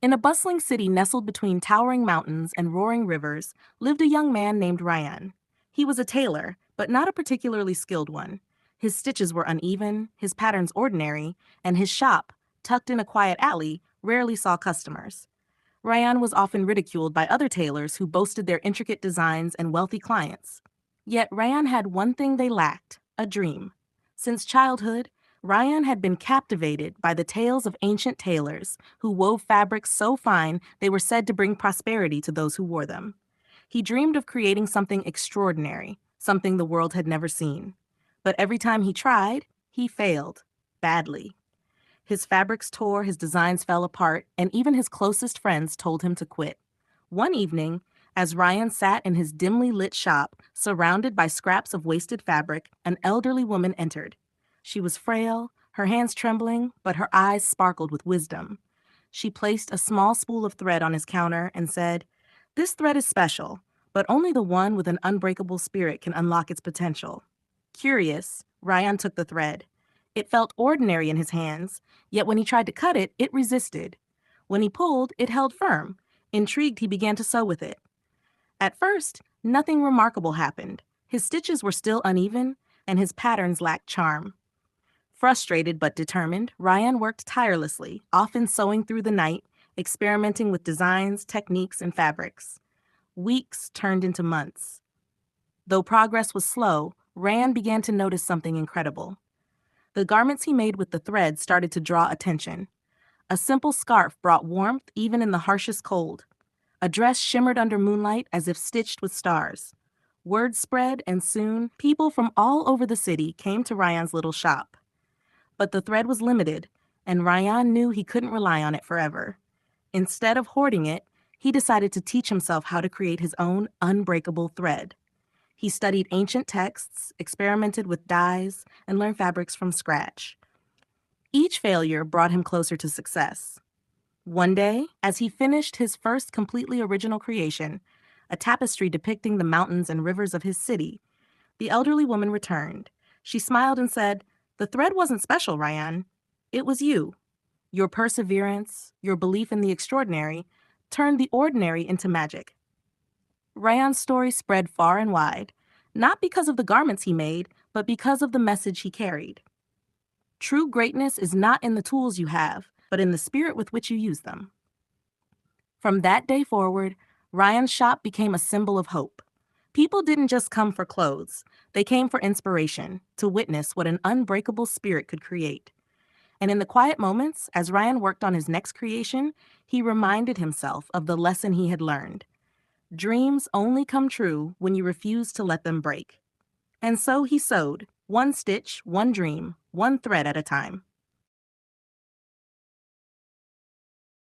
In a bustling city nestled between towering mountains and roaring rivers lived a young man named Rayan. He was a tailor, but not a particularly skilled one. His stitches were uneven, his patterns ordinary, and his shop, tucked in a quiet alley, rarely saw customers. Rayan was often ridiculed by other tailors who boasted their intricate designs and wealthy clients. Yet Rayan had one thing they lacked: a dream. Since childhood, Rayan had been captivated by the tales of ancient tailors who wove fabrics so fine they were said to bring prosperity to those who wore them. He dreamed of creating something extraordinary, something the world had never seen. But every time he tried, he failed, badly. His fabrics tore, his designs fell apart, and even his closest friends told him to quit. One evening, as Ryan sat in his dimly lit shop, surrounded by scraps of wasted fabric, an elderly woman entered. She was frail, her hands trembling, but her eyes sparkled with wisdom. She placed a small spool of thread on his counter and said, "This thread is special, but only the one with an unbreakable spirit can unlock its potential." Curious, Ryan took the thread. It felt ordinary in his hands, yet when he tried to cut it, it resisted. When he pulled, it held firm. Intrigued, he began to sew with it. At first, nothing remarkable happened. His stitches were still uneven, and his patterns lacked charm. Frustrated but determined, Ryan worked tirelessly, often sewing through the night, experimenting with designs, techniques, and fabrics. Weeks turned into months. Though progress was slow, Ryan began to notice something incredible. The garments he made with the thread started to draw attention. A simple scarf brought warmth even in the harshest cold. A dress shimmered under moonlight as if stitched with stars. Word spread, and soon, people from all over the city came to Ryan's little shop. But the thread was limited, and Rayan knew he couldn't rely on it forever. Instead of hoarding it, he decided to teach himself how to create his own unbreakable thread. He studied ancient texts, experimented with dyes, and learned fabrics from scratch. Each failure brought him closer to success. One day, as he finished his first completely original creation, a tapestry depicting the mountains and rivers of his city, the elderly woman returned. She smiled and said, "The thread wasn't special, Rayan. It was you. Your perseverance, your belief in the extraordinary, turned the ordinary into magic." Rayan's story spread far and wide, not because of the garments he made, but because of the message he carried. True greatness is not in the tools you have, but in the spirit with which you use them. From that day forward, Ryan's shop became a symbol of hope. People didn't just come for clothes, they came for inspiration, to witness what an unbreakable spirit could create. And in the quiet moments, as Ryan worked on his next creation, he reminded himself of the lesson he had learned. Dreams only come true when you refuse to let them break. And so he sewed, one stitch, one dream, one thread at a time.